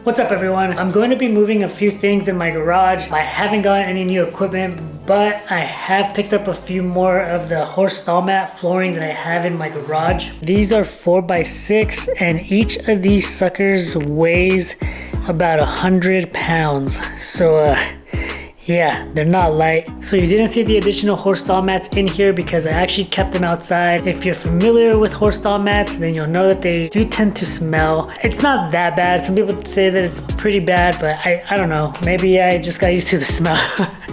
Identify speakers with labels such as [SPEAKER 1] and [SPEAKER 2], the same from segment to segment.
[SPEAKER 1] What's up everyone? I'm going to be moving a few things in my garage. I haven't gotten any new equipment, but I have picked up a few more of the horse stall mat flooring that I have in my garage. These are 4x6 and each of these suckers weighs about 100 pounds. So yeah, they're not light. So you didn't see the additional horse stall mats in here because I actually kept them outside. If you're familiar with horse stall mats, then you'll know that they do tend to smell. It's not that bad. Some people say that it's pretty bad, but I don't know. Maybe I just got used to the smell.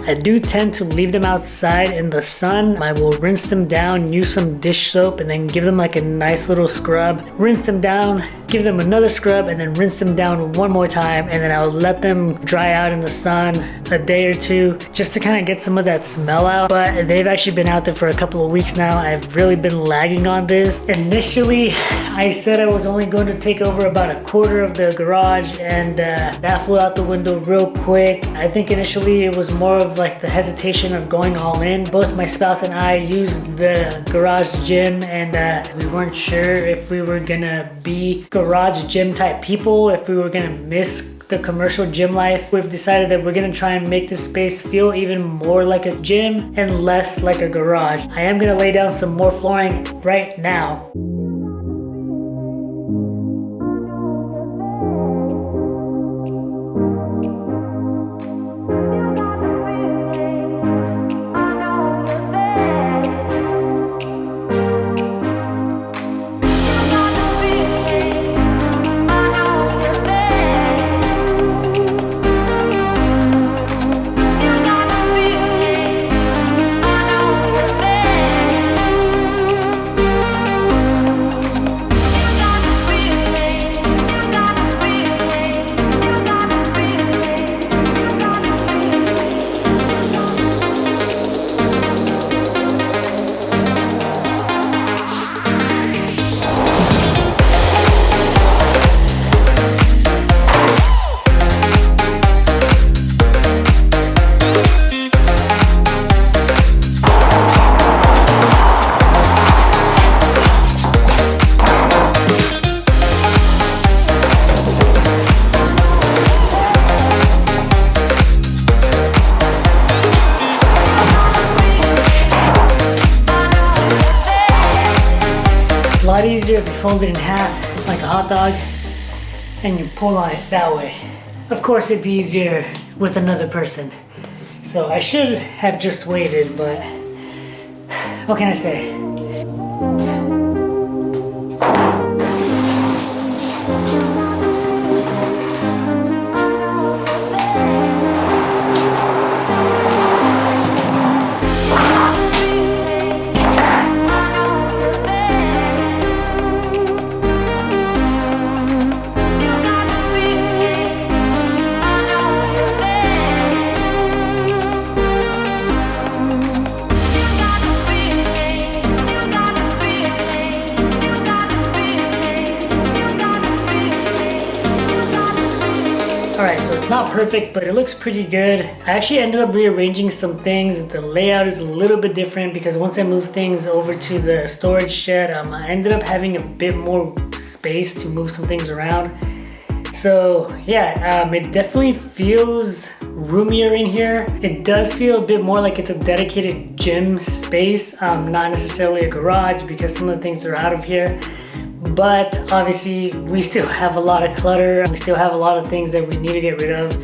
[SPEAKER 1] I do tend to leave them outside in the sun. I will rinse them down, use some dish soap, and then give them like a nice little scrub. Rinse them down, give them another scrub, and then rinse them down one more time. And then I'll let them dry out in the sun a day or two just to kind of get some of that smell out. But they've actually been out there for a couple of weeks now. I've really been lagging on this. Initially, I said I was only going to take over about a quarter of the garage, and that flew out the window real quick. I think initially it was more of like the hesitation of going all in. Both my spouse and I used the garage gym, and we weren't sure if we were gonna be garage gym type people, if we were gonna miss the commercial gym life. We've decided that we're gonna try and make this space feel even more like a gym and less like a garage. I am gonna lay down some more flooring right now. Easier if you fold it in half like a hot dog and you pull on it that way. Of course it'd be easier with another person, so I should have just waited, but what can I say? Alright, so it's not perfect, but it looks pretty good. I actually ended up rearranging some things. The layout is a little bit different because once I moved things over to the storage shed, I ended up having a bit more space to move some things around. So yeah, it definitely feels roomier in here. It does feel a bit more like it's a dedicated gym space, not necessarily a garage because some of the things are out of here. But obviously we still have a lot of clutter. We still have a lot of things that we need to get rid of.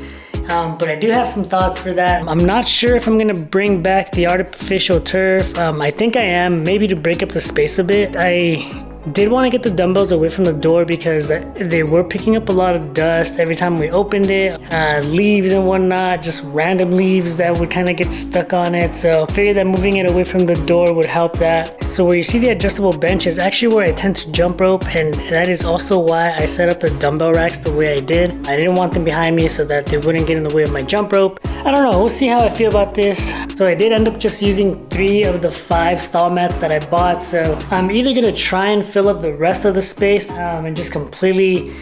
[SPEAKER 1] But I do have some thoughts for that. I'm not sure if I'm gonna bring back the artificial turf. I think I am, maybe to break up the space a bit. I did want to get the dumbbells away from the door because they were picking up a lot of dust every time we opened it, leaves and whatnot, just random leaves that would kind of get stuck on it. So I figured that moving it away from the door would help that. So where you see the adjustable bench is actually where I tend to jump rope, and that is also why I set up the dumbbell racks the way I did. I didn't want them behind me so that they wouldn't get in the way of my jump rope. I don't know, we'll see how I feel about this. So I did end up just using 3 of the 5 stall mats that I bought. So I'm either gonna try and fill up the rest of the space and just completely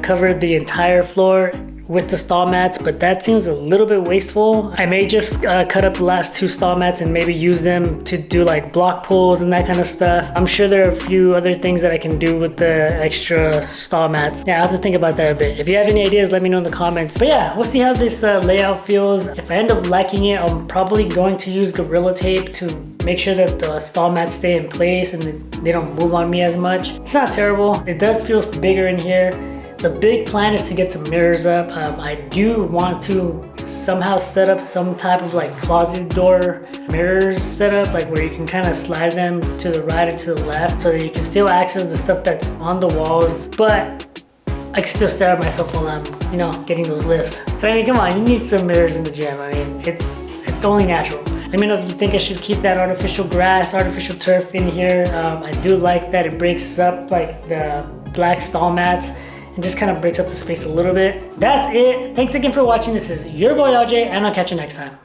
[SPEAKER 1] cover the entire floor with the stall mats, but that seems a little bit wasteful. I may just cut up the last 2 stall mats and maybe use them to do like block pulls and that kind of stuff. I'm sure there are a few other things that I can do with the extra stall mats. Yeah, I'll have to think about that a bit. If you have any ideas, let me know in the comments. But yeah, we'll see how this layout feels. If I end up liking it, I'm probably going to use Gorilla Tape to make sure that the stall mats stay in place and they don't move on me as much. It's not terrible. It does feel bigger in here. The big plan is to get some mirrors up. I do want to somehow set up some type of like closet door mirrors setup, like where you can kind of slide them to the right or to the left so that you can still access the stuff that's on the walls, but I can still stare at myself while I'm, you know, getting those lifts. But I mean, come on, you need some mirrors in the gym. I mean, it's only natural. Let me know if you think I should keep that artificial grass, artificial turf in here. I do like that it breaks up like the black stall mats and just kind of breaks up the space a little bit. That's it. Thanks again for watching. This is your boy LJ, and I'll catch you next time.